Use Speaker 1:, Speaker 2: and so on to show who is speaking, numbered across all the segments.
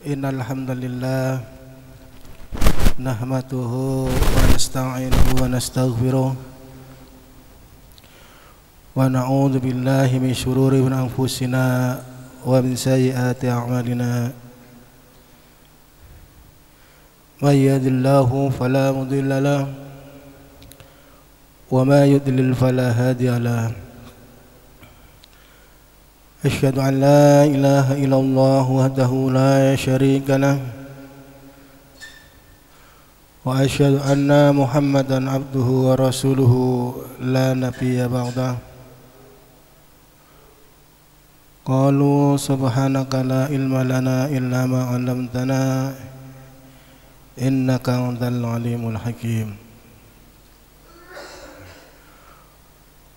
Speaker 1: Innal hamdalillah nahmaduhu wa nasta'inuhu wa nastaghfiruh wa na'udzu billahi min shururi anfusina wa min sayyiati a'malina. May yahdihillahu fala mudilla lahu wa may yudlil fala hadiya lahu. Asyhadu an la ilaha illallah wahdahu la syarika lah wa asyhadu anna Muhammadan abduhu wa rasuluhu la nabiyya ba'dah. Qalu subhanaka la ilma lana illa ma 'allamtana innaka antal alimul hakim.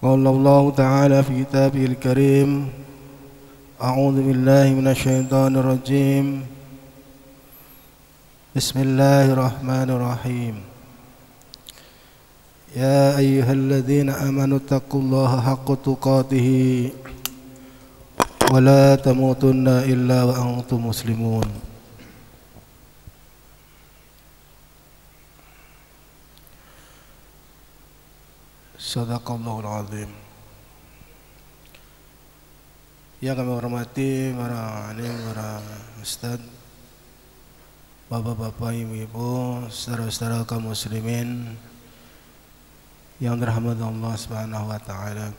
Speaker 1: Qala Allah ta'ala fi kitabihil karim, a'udzu billahi minasyaitonir rajim. Bismillahirrahmanirrahim. Ya ayyuhalladzina amanu taqullaha haqqa tuqatih wa la tamutunna illa wa antum muslimun. Shadaqallahul azim. Yang kami hormati para alim, para ustadz, bapak-bapak, ibu-ibu, saudara-saudara kaum muslimin yang dirahmati Allah Subhanahu wa taala.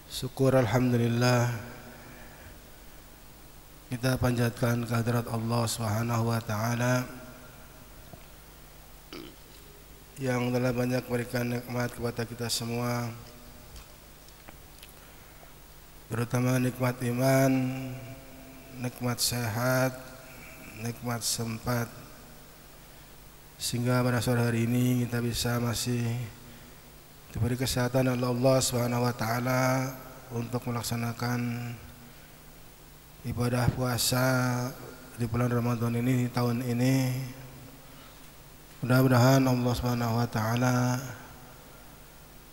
Speaker 1: Syukur alhamdulillah kita panjatkan kehadirat Allah Subhanahu wa taala yang telah banyak memberikan nikmat kepada kita semua, terutama nikmat iman, nikmat sehat, nikmat sempat, sehingga pada sore hari ini kita bisa masih diberi kesehatan oleh Allah Subhanahu wa taala untuk melaksanakan ibadah puasa di bulan Ramadan ini, di tahun ini. Mudah-mudahan Allah Subhanahu wa taala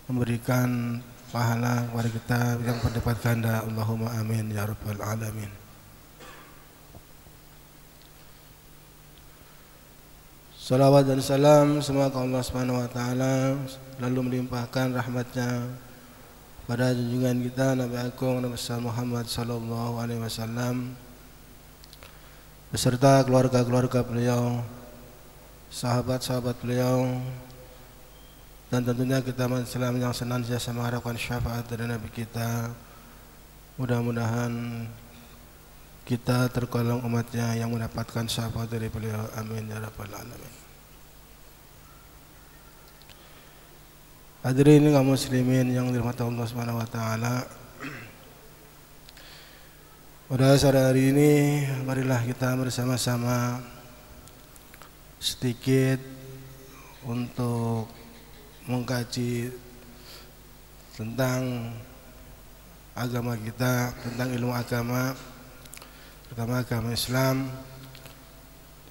Speaker 1: memberikan pahala kepada kita yang berlipat ganda. Allahumma amin ya rabbal alamin. Salawat dan salam semoga Allah Subhanahu wa taala lalu melimpahkan rahmatnya pada junjungan kita Nabi Agung Nabi Muhammad sallallahu alaihi wasallam beserta keluarga-keluarga beliau, sahabat-sahabat beliau, dan tentunya kita umat Islam yang senantiasa mengharapkan syafaat dari Nabi kita. Mudah-mudahan kita tergolong umatnya yang mendapatkan syafaat dari beliau. Amin ya rabbal alamin. Hadirin kaum muslimin yang dirahmati Allah Subhanahu wa taala. Pada sore hari ini marilah kita bersama-sama sedikit untuk mengkaji tentang agama kita, tentang ilmu agama, terutama agama Islam,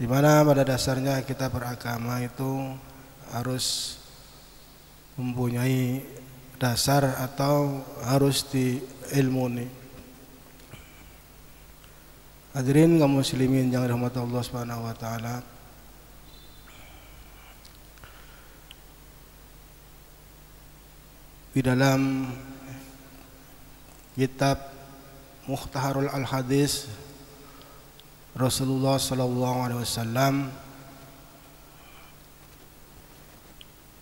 Speaker 1: di mana pada dasarnya kita beragama itu harus mempunyai dasar atau harus diilmuni. Hadirin kaum muslimin yang dirahmati Allah Subhanahu wa taala. Di dalam kitab Mukhtaharul Al-Hadis Rasulullah sallallahu alaihi wasallam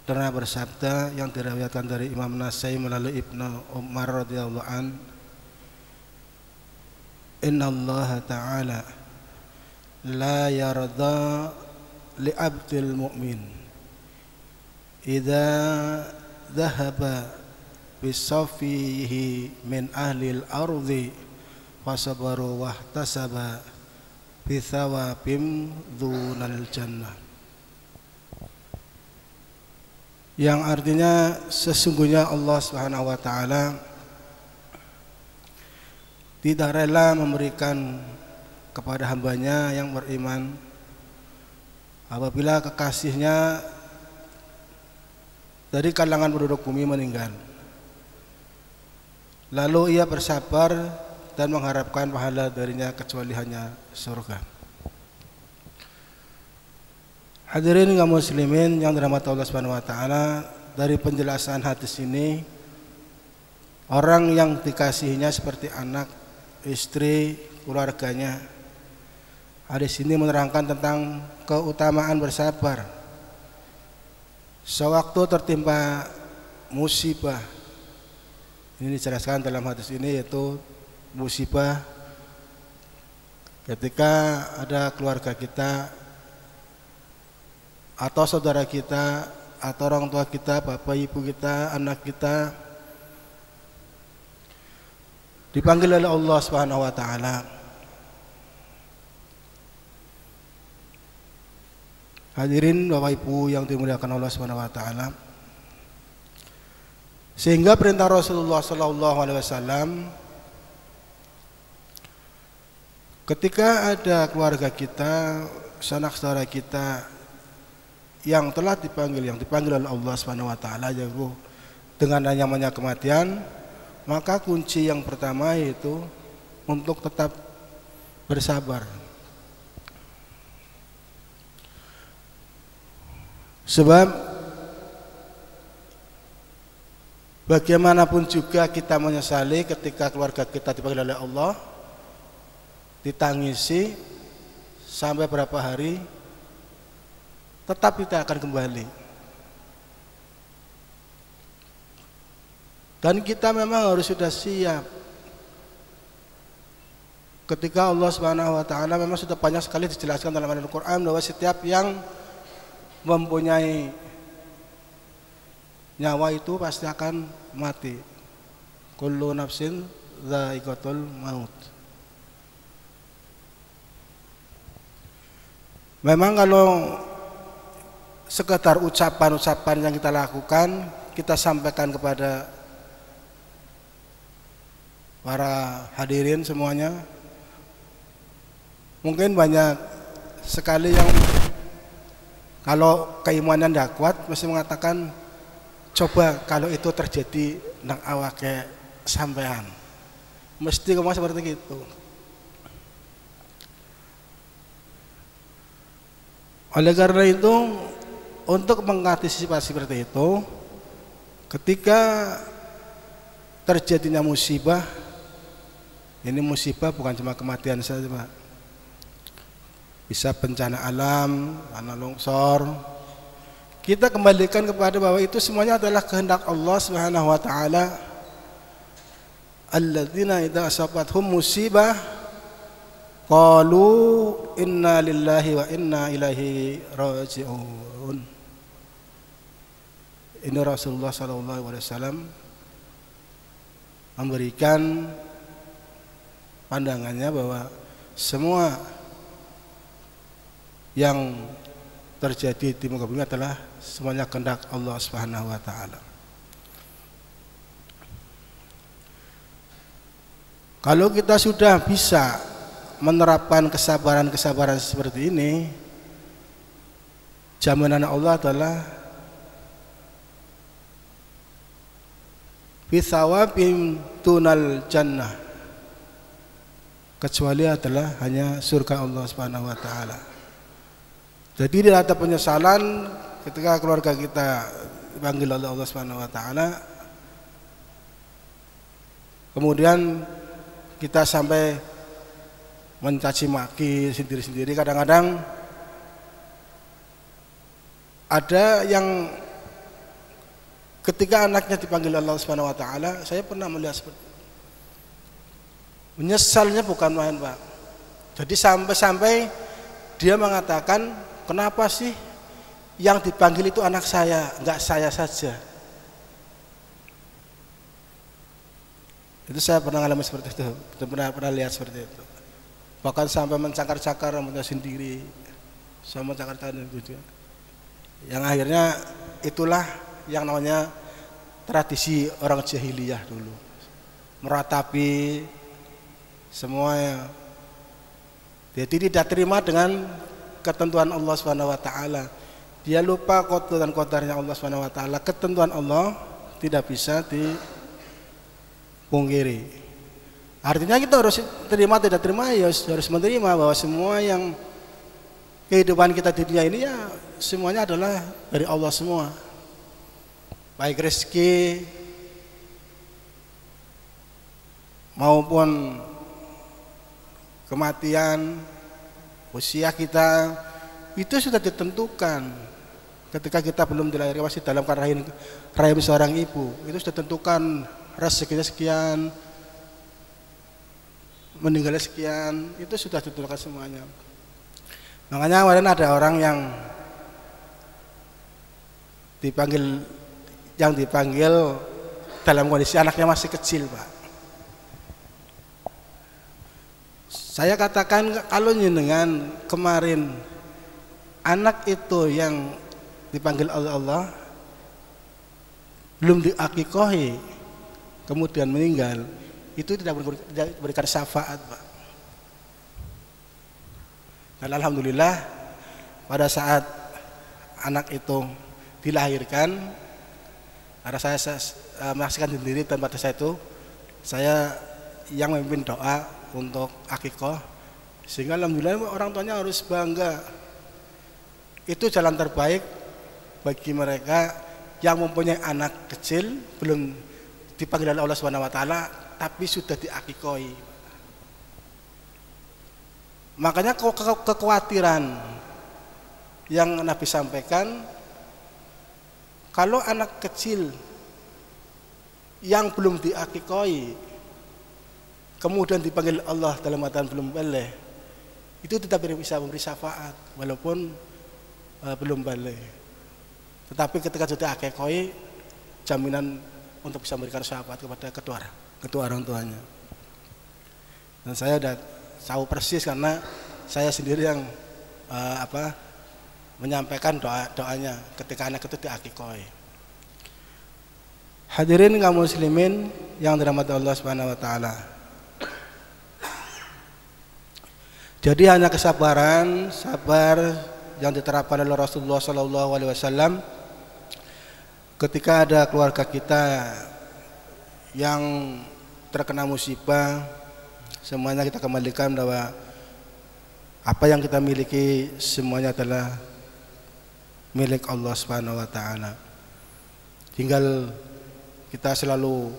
Speaker 1: pernah bersabda yang diriwayatkan dari Imam Nasai melalui Ibnu Umar radhiyallahu an, innallaha ta'ala la yarda li abdil mu'min idza dhahaba bisafihi min ahlil ardi fasabaru wahtasaba bithawabim dzunal jannah, yang artinya sesungguhnya Allah Subhanahu wa taala tidak rela memberikan kepada hambanya yang beriman apabila kekasihnya dari kalangan penduduk bumi meninggal, lalu ia bersabar dan mengharapkan pahala darinya kecuali hanya surga. Hadirin kaum muslimin yang dirahmati Allah Subhanahu wa taala, dari penjelasan hadis ini, orang yang dikasihinya seperti anak, istri, keluarganya. Hadis ini menerangkan tentang keutamaan bersabar. Sewaktu tertimpa musibah, ini dijelaskan dalam hadis ini, yaitu musibah ketika ada keluarga kita atau saudara kita atau orang tua kita, bapak ibu kita, anak kita dipanggil oleh Allah Subhanahu wa taala. Hadirin bapak ibu yang dimuliakan Allah Subhanahu wa taala, sehingga perintah Rasulullah sallallahu alaihi wasallam ketika ada keluarga kita, sanak saudara kita yang telah dipanggil oleh Allah Subhanahu wa taala, yaitu dengan namanya kematian, maka kunci yang pertama yaitu untuk tetap bersabar. Sebab bagaimanapun juga kita menyesali ketika keluarga kita dipanggil oleh Allah, ditangisi sampai berapa hari, tetap kita akan kembali. Dan kita memang harus sudah siap. Ketika Allah Subhanahu wa taala memang sudah banyak sekali dijelaskan dalam Al-Qur'an bahwa setiap yang mempunyai nyawa itu pasti akan mati. Kullu nafsin dha'iqatul maut. Memang kalau sekedar ucapan-ucapan yang kita lakukan, kita sampaikan kepada para hadirin semuanya, mungkin banyak sekali yang kalau keimanan tidak kuat mesti mengatakan, coba kalau itu terjadi nang awake sampean, mesti ngomong seperti itu. Oleh karena itu, untuk mengantisipasi seperti itu, ketika terjadinya musibah, ini musibah bukan cuma kematian saja, Pak. Bisa bencana alam, tanah longsor. Kita kembalikan kepada bahwa itu semuanya adalah kehendak Allah Subhanahu wa taala. Alladzina idza asabathum musibah qalu inna lillahi wa inna ilaihi raji'un. Ini Rasulullah sallallahu alaihi wasallam memberikan pandangannya bahwa semua yang terjadi di muka bumi adalah semuanya kehendak Allah Subhanahu wa taala. Kalau kita sudah bisa menerapkan kesabaran-kesabaran seperti ini, jaminan Allah adalah bisawabim tunal jannah, kecuali adalah hanya surga Allah Subhanahu wa taala. Jadi tidak ada penyesalan ketika keluarga kita dipanggil oleh Allah Subhanahu wa taala, kemudian kita sampai mencaci maki sendiri-sendiri. Kadang-kadang ada yang ketika anaknya dipanggil Allah Subhanahu wa taala, saya pernah melihat seperti itu. Menyesalnya bukan main, Pak. Jadi sampai dia mengatakan, kenapa sih yang dipanggil itu anak saya, enggak saya saja? Itu saya pernah alami seperti itu, pernah lihat seperti itu. Bahkan sampai mencakar-cakar rambutnya sendiri, sama cakar-cakar itu. Yang akhirnya itulah yang namanya tradisi orang jahiliyah dulu, meratapi semuanya. Jadi tidak terima dengan ketentuan Allah Subhanahu wa taala. Dia lupa qada dan qadarnya Allah Subhanahu wa taala. Ketentuan Allah tidak bisa dipungkiri. Artinya kita harus terima tidak terima ya harus menerima bahwa semua yang kehidupan kita di dunia ini ya semuanya adalah dari Allah semua. Baik rezeki maupun kematian, usia kita itu sudah ditentukan ketika kita belum dilahirkan masih dalam rahim seorang ibu. Itu sudah ditentukan rezekinya sekian, meninggalnya sekian, itu sudah ditentukan semuanya. Makanya kemarin ada orang yang dipanggil dalam kondisi anaknya masih kecil, Pak. Saya katakan kalau dengan kemarin anak itu yang dipanggil oleh Allah belum diakikohi kemudian meninggal, itu tidak berikan syafaat, Pak. Dan alhamdulillah pada saat anak itu dilahirkan, karena saya menyaksikan sendiri, dan pada saat itu saya yang memimpin doa untuk akikoh, sehingga alhamdulillah orang tuanya harus bangga. Itu jalan terbaik bagi mereka yang mempunyai anak kecil belum dipanggil oleh Allah Subhanahu wa taala tapi sudah diakikohi. Makanya kekhawatiran yang Nabi sampaikan, kalau anak kecil yang belum diakikohi kemudian dipanggil Allah dalam keadaan belum balik, itu tidak bisa memberi syafaat walaupun belum balik. Tetapi ketika sudah akikohi, jaminan untuk bisa memberikan syafaat kepada kedua orang tuanya. Dan saya sudah tahu persis karena saya sendiri yang menyampaikan doanya ketika anak itu diakikohi. Hadirin kaum muslimin yang dirahmati Allah Subhanahu wa taala. Jadi hanya sabar yang diterapkan oleh Rasulullah sallallahu alaihi wasallam ketika ada keluarga kita yang terkena musibah, semuanya kita kembalikan bahwa apa yang kita miliki semuanya adalah milik Allah Subhanahu wa taala. Tinggal kita selalu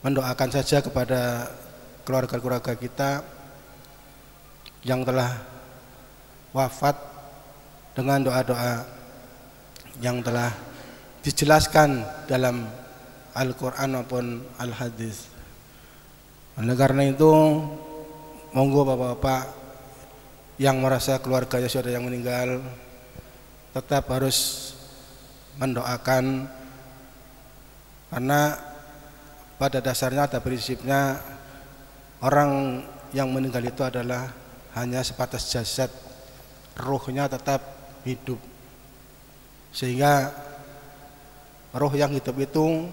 Speaker 1: mendoakan saja kepada keluarga-keluarga kita yang telah wafat dengan doa-doa yang telah dijelaskan dalam Al-Quran maupun Al-Hadis. Oleh karena itu, monggo bapak-bapak yang merasa keluarganya sudah ada yang meninggal, tetap harus mendoakan, karena pada dasarnya ada prinsipnya orang yang meninggal itu adalah hanya sebatas jasad, ruhnya tetap hidup. Sehingga roh yang hidup itu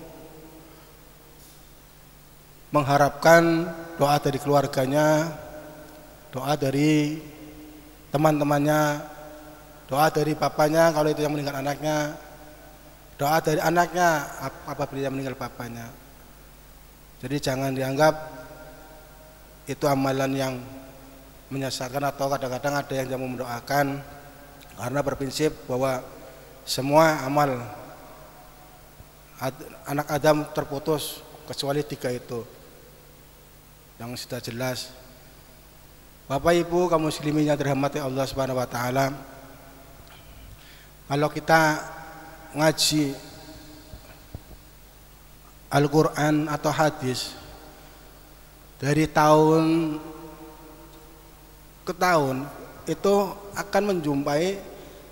Speaker 1: mengharapkan doa dari keluarganya, doa dari teman-temannya, doa dari papanya kalau itu yang meninggal anaknya, doa dari anaknya apabila yang meninggal papanya. Jadi jangan dianggap itu amalan yang menyesatkan atau kadang-kadang ada yang mau mendoakan, karena berprinsip bahwa semua amal anak Adam terputus kecuali 3 itu yang sudah jelas. Bapak Ibu kaum muslimin yang dirahmati Allah Subhanahu wa taala, kalau kita ngaji Al-Quran atau hadis dari tahun ke tahun, itu akan menjumpai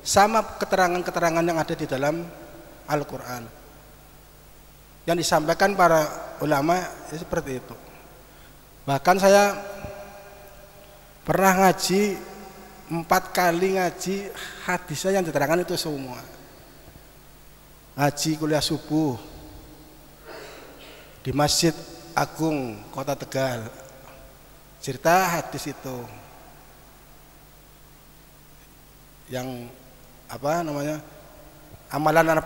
Speaker 1: sama keterangan-keterangan yang ada di dalam Al-Quran yang disampaikan para ulama ya seperti itu. Bahkan saya pernah ngaji 4 kali ngaji hadisnya yang diterangkan itu semua. Ngaji kuliah subuh di Masjid Agung Kota Tegal, cerita hadis itu yang amalan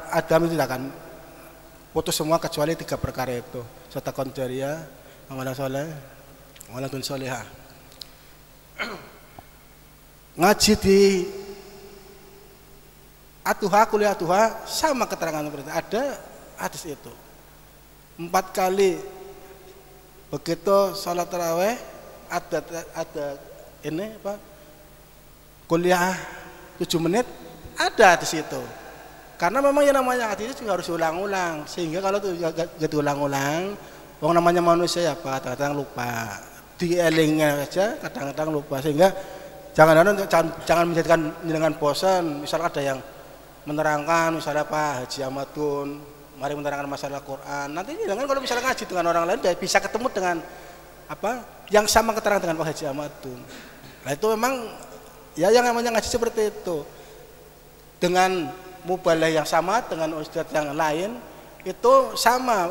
Speaker 1: Adam itu tidak akan putus semua kecuali 3 perkara itu: sedekah jariyah, amalan soleh, amalan solehah. Ngaji di Atuha, kuliah Atuha sama keterangan seperti itu. Ada hadis itu 4 kali begitu sholat taraweh ada ini apa kuliah 7 menit ada di situ. Karena memang yang namanya hadis juga harus ulang-ulang, sehingga kalau itu ulang-ulang, wong namanya manusia ya Pak, kadang-kadang lupa, dielingnya aja kadang-kadang lupa, sehingga jangan menjadikan dengan bosan. Misal ada yang menerangkan, misalnya Pak Haji Ahmadun, mari menerangkan masalah Quran. Nanti jangan kalau misalnya ngaji dengan orang lain, bisa ketemu dengan apa yang sama keterangan dengan Pak Haji Ahmadun. Nah itu memang ya yang namanya ngaji seperti itu. Dengan mubalah yang sama dengan ustadz yang lain itu sama,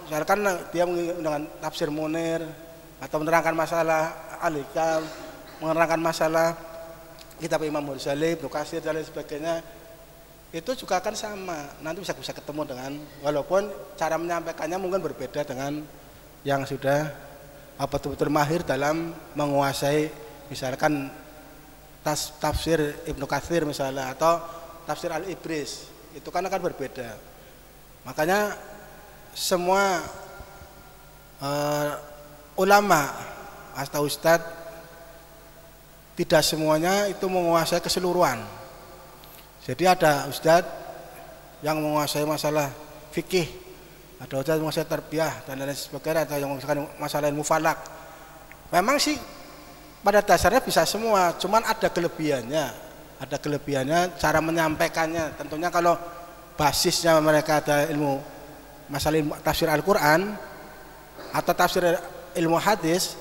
Speaker 1: misalkan dia menggunakan tafsir Munir atau menerangkan masalah Al-Hikam, menerangkan masalah kitab Imam Ghazali, Ibnu Katsir dan lain sebagainya, itu juga akan sama. Nanti bisa ketemu dengan, walaupun cara menyampaikannya mungkin berbeda dengan yang sudah betul-betul mahir dalam menguasai misalkan tafsir Ibnu Katsir misalnya atau tafsir Al-Ibris, itu kan akan berbeda. Makanya semua ulama atau ustadz tidak semuanya itu menguasai keseluruhan. Jadi ada ustadz yang menguasai masalah fikih, ada ustadz yang menguasai tarbiyah dan lain sebagainya, atau yang menguasai masalah ilmu falak. Memang sih pada dasarnya bisa semua, cuman ada kelebihannya. Ada kelebihannya cara menyampaikannya. Tentunya kalau basisnya mereka ada ilmu masalah ilmu tafsir Al-Quran atau tafsir ilmu hadis,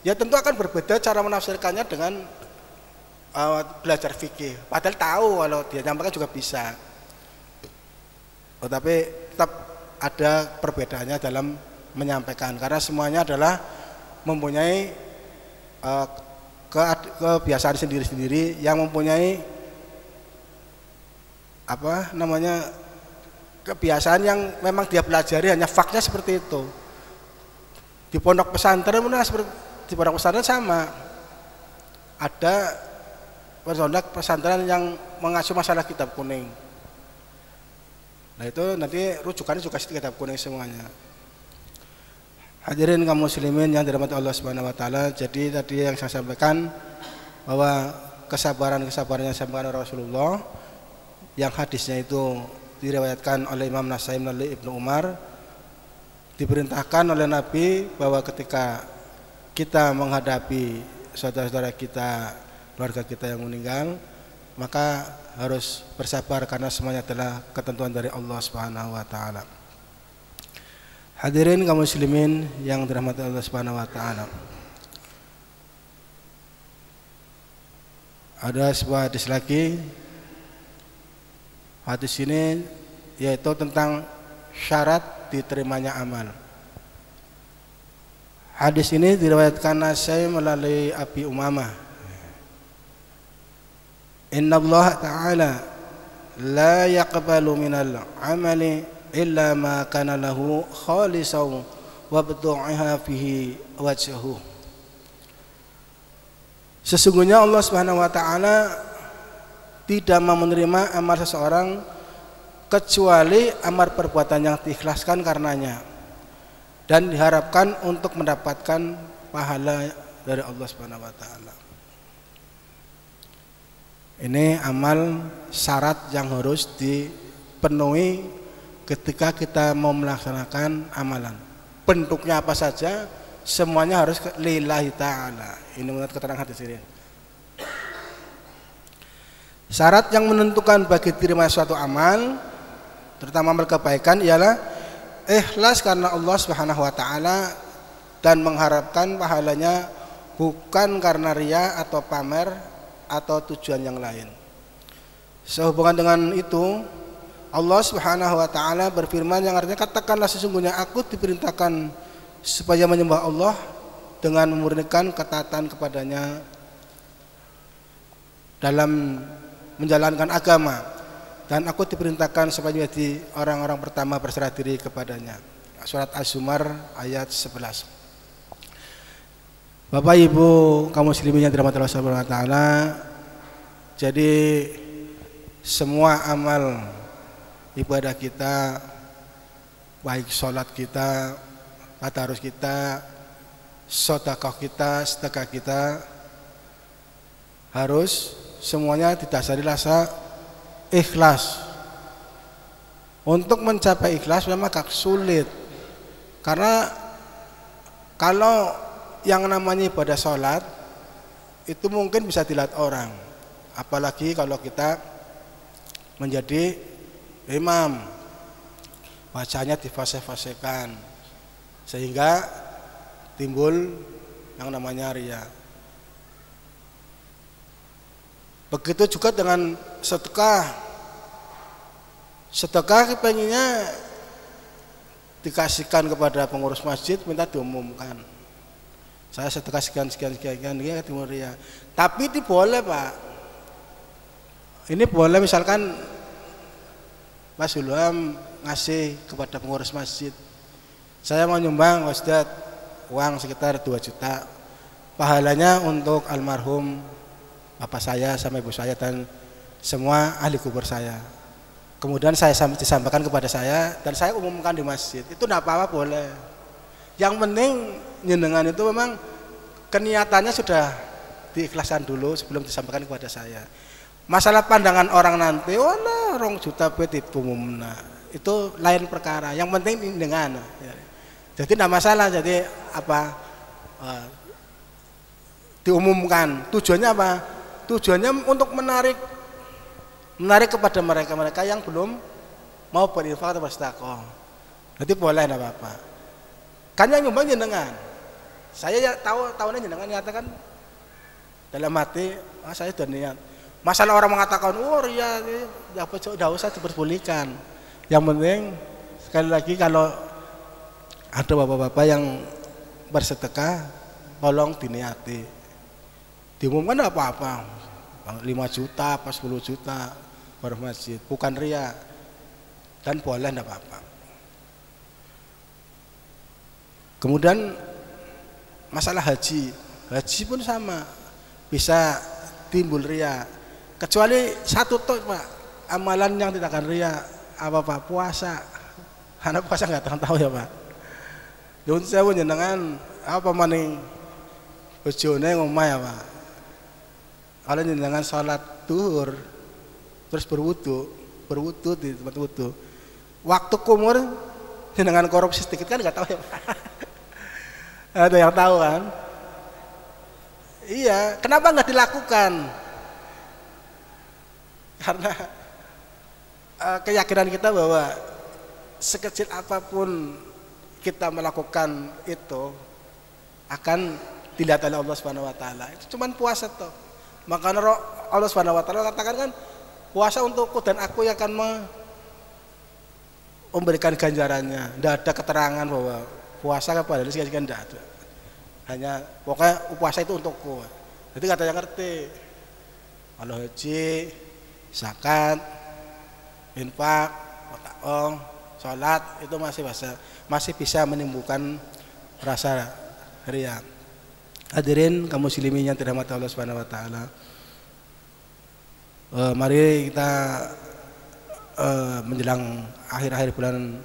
Speaker 1: ya tentu akan berbeda cara menafsirkannya dengan belajar fikih. Padahal tahu kalau dia nyampaikan juga bisa. Tetapi tetap ada perbedaannya dalam menyampaikan, karena semuanya adalah mempunyai kebiasaan sendiri-sendiri yang mempunyai kebiasaan yang memang dia pelajari, hanya faknya seperti itu. Di pondok pesantren di pondok pesantren sama, ada pondok pesantren yang mengacu masalah kitab kuning. Nah itu nanti rujukannya juga kitab kuning semuanya. Hadirin kaum muslimin yang dirahmati Allah Subhanahu wa taala, jadi tadi yang saya sampaikan bahwa kesabaran yang disampaikan oleh Rasulullah yang hadisnya itu diriwayatkan oleh Imam Nasai melalui Ibnu Umar, diperintahkan oleh Nabi bahwa ketika kita menghadapi saudara-saudara kita, keluarga kita yang meninggal, maka harus bersabar karena semuanya adalah ketentuan dari Allah Subhanahu wa taala. Hadirin kaum muslimin yang dirahmati Allah Subhanahu wa taala. Ada sebuah hadis lagi. Hadis ini yaitu tentang syarat diterimanya amal. Hadis ini diriwayatkan Nasai melalui Abi Umamah. Inna Allah Ta'ala la yaqbalu minal amali illa ma kana lahu khalisan wa btu'iha fihi wajhuhu. Sesungguhnya Allah Subhanahu wa taala tidak mau menerima amal seseorang kecuali amal perbuatan yang diikhlaskan karenanya dan diharapkan untuk mendapatkan pahala dari Allah Subhanahu wa taala. Ini amal syarat yang harus dipenuhi ketika kita mau melaksanakan amalan. Bentuknya apa saja, semuanya harus lillahi ta'ala. Ini menurut keterangan hadis ini. Syarat yang menentukan bagi diterima suatu amal, terutama amal kebaikan, ialah ikhlas karena Allah Subhanahu wa taala dan mengharapkan pahalanya bukan karena riya atau pamer atau tujuan yang lain. Sehubungan dengan itu, Allah Subhanahu wa taala berfirman yang artinya, katakanlah sesungguhnya aku diperintahkan supaya menyembah Allah dengan memurnikan ketaatan kepadanya dalam menjalankan agama, dan aku diperintahkan supaya menjadi orang-orang pertama berserah diri kepadanya. Surat Az-Zumar ayat 11. Bapak Ibu kaum muslimin yang dirahmati Allah Subhanahu wa taala, jadi semua amal ibadah kita, baik sholat kita, tadarus kita, sedekah kita, sedekah kita, harus semuanya didasari rasa ikhlas. Untuk mencapai ikhlas memang agak sulit, karena kalau yang namanya ibadah sholat itu mungkin bisa dilihat orang, apalagi kalau kita menjadi imam, wajahnya difase-fasekan sehingga timbul yang namanya riya. Begitu juga dengan sedekah. Sedekah pengennya dikasihkan kepada pengurus masjid, minta diumumkan. Saya sedekah sekian dia timur ria. Tapi ini boleh Pak. Ini boleh misalkan Mas Ilham ngasih kepada pengurus masjid. Saya mau nyumbang Ustaz uang sekitar 2 juta. Pahalanya untuk almarhum bapak saya sama ibu saya dan semua ahli kubur saya. Kemudian saya disampaikan kepada saya dan saya umumkan di masjid. Itu tidak apa-apa, boleh. Yang penting jenengan itu memang keniatannya sudah diikhlaskan dulu sebelum disampaikan kepada saya. Masalah pandangan orang nanti, wala 2 juta petit umumna, itu lain perkara. Yang penting dengan. Jadi tidak masalah. Jadi apa? Diumumkan. Tujuannya apa? Tujuannya untuk menarik kepada mereka yang belum mau berinfak atau bersedekah. Jadi boleh, tidak apa-apa. Kan yang nyumbang jenengan. Saya ya tahunnya jenengan nyatakan dalam hati, saya sudah niat. Masalah orang mengatakan, oh ya, tidak usah diperbolehkan. Yang penting sekali lagi kalau ada bapak-bapak yang bersedekah, tolong diniati. Diumumkan tidak apa-apa. 5 juta, pas 10 juta per masjid, bukan ria, dan boleh tidak apa-apa. Kemudian masalah haji pun sama, bisa timbul ria, kecuali satu tuh Pak, amalan yang tidak akan ria apa Pak? Puasa. Karena puasa nggak tahu ya Pak. Yun saya jenengan apa maning bojone ngomah ya Pak. Kalau jenengan sholat duhur terus berwudu di tempat wudu, waktu kumur jenengan korupsi sedikit kan nggak tahu ya Pak. Ada yang tahu kan? Iya, kenapa nggak dilakukan? Karena keyakinan kita bahwa sekecil apapun kita melakukan itu akan dilihat oleh Allah Subhanahu wa taala. Itu cuma puasa toh. Maka Allah Subhanahu wa taala katakan kan, puasa untukku dan aku yang akan memberikan ganjarannya. Tidak ada keterangan bahwa puasa kepada dia kan tidak ada. Hanya pokoknya puasa itu untukku. Jadi kata yang ngerti. Kalau haji, zakat, infak, taong, sholat itu masih bisa menimbulkan rasa riya. Hadirin kaum muslimin yang dirahmati Allah Subhanahu wa taala. Mari kita menjelang akhir-akhir bulan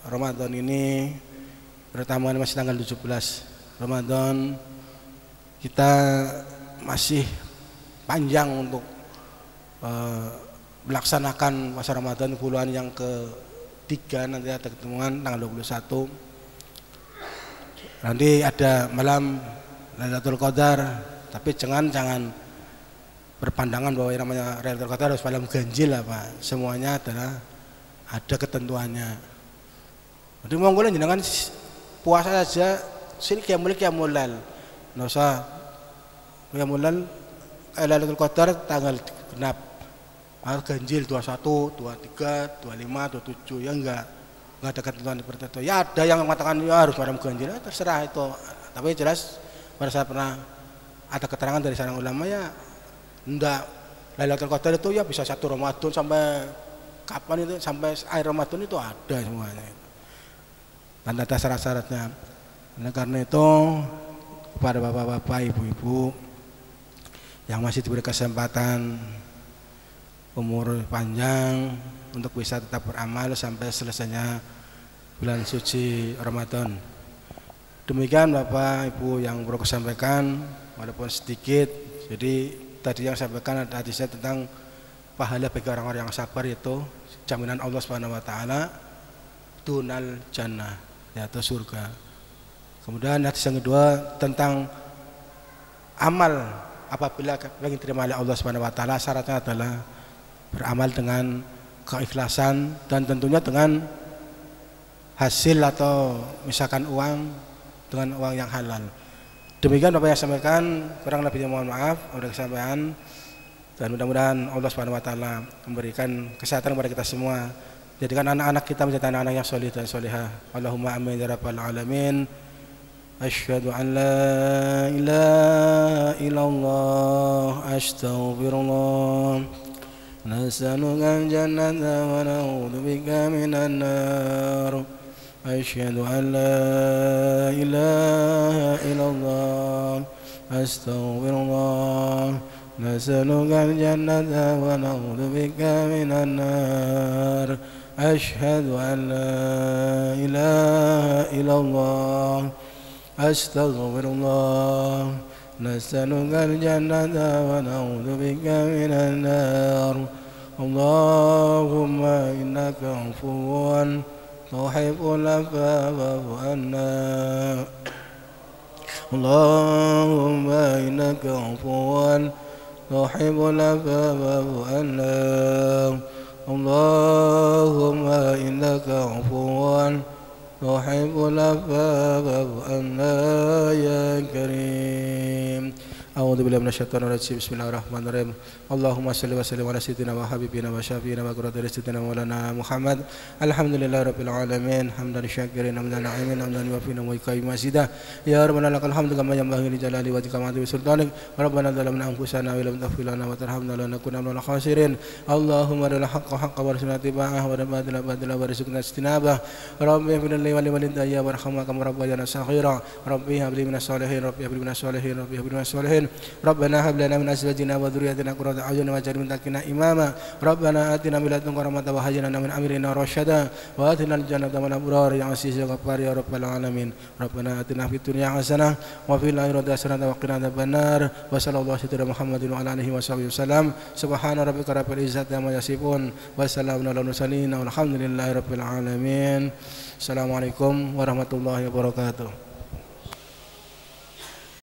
Speaker 1: Ramadan ini, pertama masih tanggal 17 Ramadan, kita masih panjang untuk melaksanakan puasa Ramadan bulan yang ke-3, nanti ada ketemuan tanggal 21. Nanti ada malam Lailatul Qadar, tapi jangan berpandangan bahwa yang namanya Lailatul Qadar harus malam ganjil apa. Semuanya adalah ada ketentuannya. Jadi monggo jenengan puasa saja, sini qiyamul lail. Enggak usah qiyamul lail Lailatul Qadar tanggal genap. Harus ganjil 21, 23, 25, 27 ya enggak ada ketentuan seperti itu. Ya ada yang mengatakan ya harus malam ganjil, terserah itu. Tapi jelas pada saat pernah ada keterangan dari seorang ulama ya enggak, Lailatul Qadar itu ya bisa 1 Ramadan sampai kapan itu, sampai akhir Ramadan itu ada semuanya. Dan ada syarat-syaratnya. Karena itu kepada bapak-bapak, ibu-ibu yang masih diberi kesempatan umur panjang untuk bisa tetap beramal sampai selesainya bulan suci Ramadan. Demikian Bapak Ibu yang perlu saya sampaikan, walaupun sedikit. Jadi tadi yang saya sampaikan ada hadisnya tentang pahala bagi orang-orang yang sabar, yaitu jaminan Allah Subhanahu wa taala dunal jannah, yaitu surga. Kemudian hadis yang kedua tentang amal apabila ingin diterima oleh Allah Subhanahu wa taala, syaratnya adalah beramal dengan keikhlasan dan tentunya dengan hasil atau misalkan uang dengan uang yang halal. Demikian Bapak yang saya sampaikan, kurang lebihnya mohon maaf udah kesampaian, dan mudah-mudahan Allah Subhanahu wa taala memberikan kesehatan kepada kita semua, jadikan anak-anak kita menjadi anak-anak yang soleh dan solehah. Allahumma amin ya rabbal alamin. Asyhadu an la ilaha illallah astaghfirullah. Nas'aluka al-jannata wa na'udzubika minan nar. Asyhadu an la ilaha illallah astaghfirullah. Nas'aluka al-jannata wa na'udzubika minan nar. Asyhadu an la ilaha illallah astaghfirullah. Nas'aluka al-jannata wa na'udzubika minan nar. Allahumma innaka 'afuwun tuhibbul 'afwa fa'fu 'anna. Allahumma innaka 'afuwun tuhibbul 'afwa fa'fu 'anna. Allahumma innaka 'afuwun tuhibbul 'afwa fa'fu 'anna ya karim. A'udzu billahi minasyaitonir rajim. Bismillahirrahmanirrahim. Allahumma shalli wa sallim ala sayyidina wa habibina wa syafiina wa qurrati a'yunina maulana Muhammad. Alhamdulillahirabbil alamin, hamdan syakirin hamdan na'imin hamdan yuwaffi wa yukafi mazidah. Ya rabbana lakal hamdu kama yanbaghi li jalali wajhika wa 'azimi sultanik. Rabbana zalamna anfusana wa lam taghfir lana wa tarhamna lanakunanna minal khasirin. Allahumma arina haqqan haqqan warzuqna ittiba'ah wa arina batila batilan warzuqna ijtinabah. Rabbi ighfir li wa li walidayya warhamhuma kama rabbayana shaghira. Rabbi hab li minas shalihin, Rabbi hab li minas shalihin, Rabbi hab li minas shalihin. Rabbana hab lana min azwajina wa dhurriyyatina qurrata a'yun waj'alna lil muttaqina imama. Rabbana atina min ladunka rahmatan wa hayyi lana min amrina rasyada wa atina al-jannata wal abrar ya aziz ya ghaffar ya rabbal alamin. Rabbana atina fid dunya hasanah wa fil akhirati hasanah wa qina adzabannar. Wa sallallahu alaihi Muhammadin wa ala alihi washabihi wasallam. Subhana rabbika rabbil izzati amma yasifun wa salamun alal mursalin walhamdulillahi rabbil alamin. Assalamualaikum warahmatullahi wabarakatuh.